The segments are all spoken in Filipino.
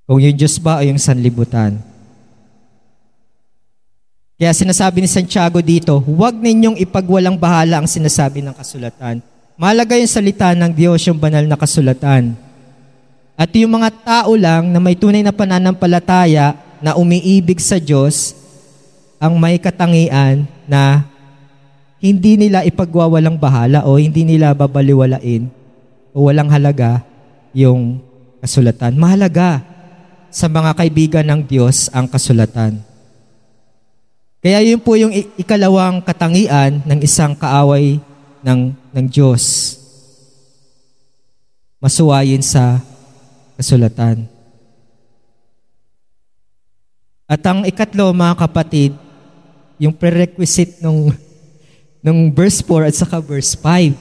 Kung yung Diyos ba o yung sanlibutan. Kaya sinasabi ni Santiago dito, huwag ninyong ipagwalang bahala ang sinasabi ng kasulatan. Mahalaga yung salita ng Diyos, yung banal na kasulatan. At yung mga tao lang na may tunay na pananampalataya na umiibig sa Diyos, ang may katangian na hindi nila ipagwawalang bahala o hindi nila babaliwalain o walang halaga yung kasulatan. Mahalaga sa mga kaibigan ng Diyos ang kasulatan. Kaya yun po yung ikalawang katangian ng isang kaaway ng Diyos. Masuwayin sa kasulatan. At ang ikatlo, mga kapatid, yung prerequisite nung verse 4 at saka verse 5.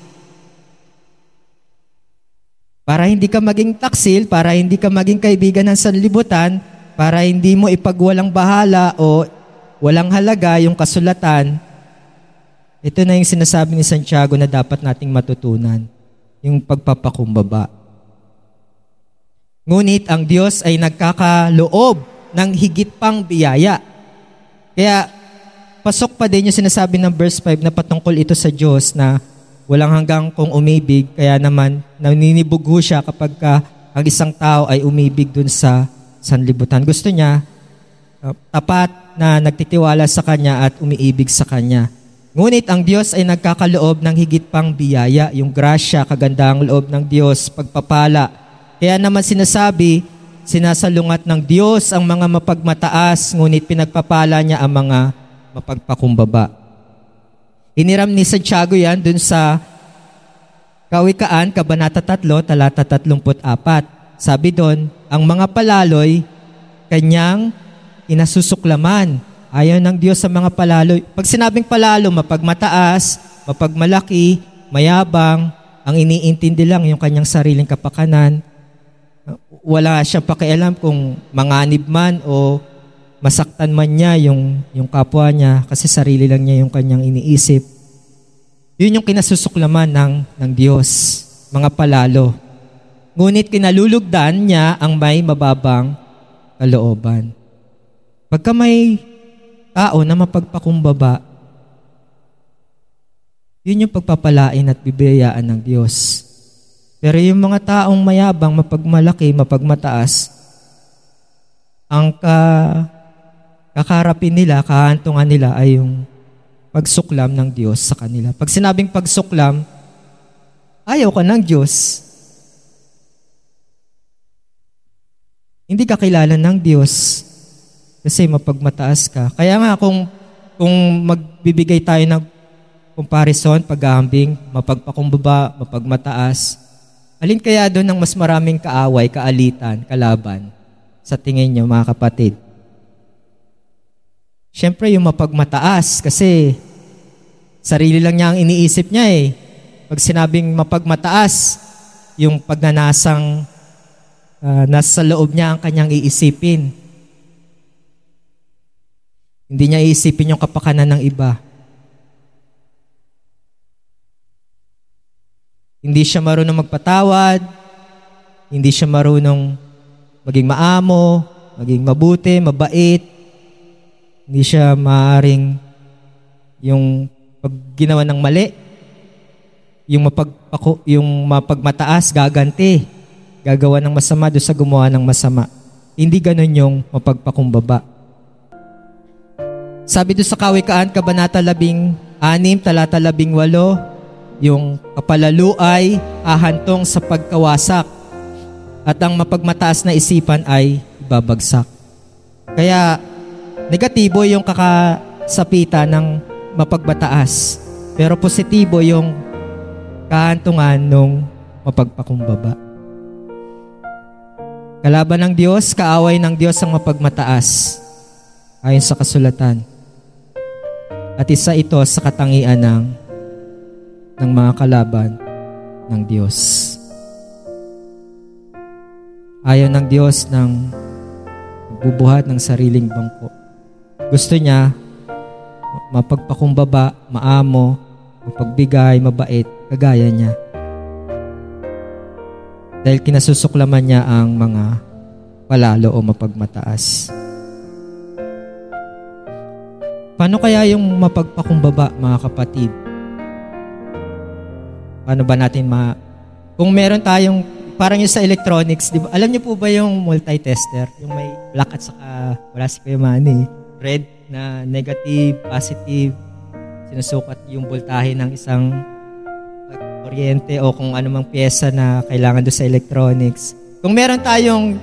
Para hindi ka maging taksil, para hindi ka maging kaibigan ng sanlibutan, para hindi mo ipagwalang bahala o walang halaga yung kasulatan, ito na yung sinasabi ni Santiago na dapat nating matutunan, yung pagpapakumbaba. Ngunit ang Diyos ay nagkakaloob ng higit pang biyaya. Kaya pasok pa din yung sinasabi ng verse 5 na patungkol ito sa Diyos na walang hanggang kung umibig, kaya naman naninibug siya kapag ang isang tao ay umibig dun sa sanlibutan. Gusto niya tapat na nagtitiwala sa Kanya at umiibig sa Kanya. Ngunit ang Diyos ay nagkakaloob ng higit pang biyaya, yung grasya, kagandahang loob ng Diyos, pagpapala. Kaya naman sinasabi, sinasalungat ng Diyos ang mga mapagmataas, ngunit pinagpapala niya ang mga mapagpakumbaba. Iniram ni Santiago yan dun sa Kawikaan, Kabanata 3, talata 34. Sabi doon, ang mga palaloy, kanyang inasusuklaman. Ayaw ng Diyos sa mga palaloy. Pag sinabing palalo, mapagmataas, mapagmalaki, mayabang, ang iniintindi lang yung kanyang sariling kapakanan. Wala siya pakialam kung manganib man o masaktan man niya yung kapwa niya kasi sarili lang niya yung kanyang iniisip. Yun yung kinasusuklaman ng Diyos, mga palalo. Ngunit kinalulugdan niya ang may mababang kalooban. Pagka may tao na mapagpakumbaba, yun yung pagpapalain at bibiyayaan ng Diyos. Pero yung mga taong mayabang, mapagmalaki, mapagmataas, ang kakarapin nila, kahantungan nila ay yung pagsuklam ng Diyos sa kanila. Pag sinabing pagsuklam, ayaw ka ng Diyos. Hindi ka kilala ng Diyos kasi mapagmataas ka. Kaya nga kung magbibigay tayo ng comparison, paghahambing, mapagpakumbaba, mapagmataas, alin kaya doon ng mas maraming kaaway, kaalitan, kalaban sa tingin niyo, mga kapatid? Siyempre yung mapagmataas kasi sarili lang niya ang iniisip niya eh. Pag sinabing mapagmataas, yung pagnanasang nasa loob niya ang kanyang iisipin. Hindi niya iisipin yung kapakanan ng iba. Hindi siya marunong magpatawad, hindi siya marunong maging maamo, maging mabuti, mabait. Hindi siya maaaring yung pag ginawa ng mali, yung mapagmataas, gaganti, gagawa ng masama doon sa gumawa ng masama. Hindi ganun yung mapagpakumbaba. Sabi doon sa Kawikaan, Kabanata 16, talata 18, yung kapalalo ay ahantong sa pagkawasak at ang mapagmataas na isipan ay babagsak. Kaya negatibo yung kakasapitan ng mapagmataas, pero positibo yung kahantungan ng mapagpakumbaba. Kalaban ng Diyos, kaaway ng Diyos ang mapagmataas ayon sa kasulatan. At isa ito sa katangian ng mga kalaban ng Diyos. Ayaw ng Diyos ng bubuhat ng sariling bangko. Gusto niya mapagpakumbaba, maamo, mapagbigay, mabait, kagaya niya. Dahil kinasusuklaman niya ang mga mapagpalalo o mapagmataas. Paano kaya yung mapagpakumbaba, mga kapatid? Paano ba natin kung meron tayong, parang yung sa electronics, di ba? Alam niyo po ba yung multi-tester? Yung may black at saka, wala si Kuya Manny, red na negative, positive, sinusukat yung voltahe ng isang kuryente o kung anumang pyesa na kailangan doon sa electronics. Kung meron tayong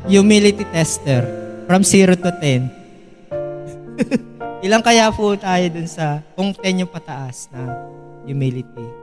humility tester from 0 to 10, ilang kaya po tayo dun sa, kung 10 yung pataas na humility?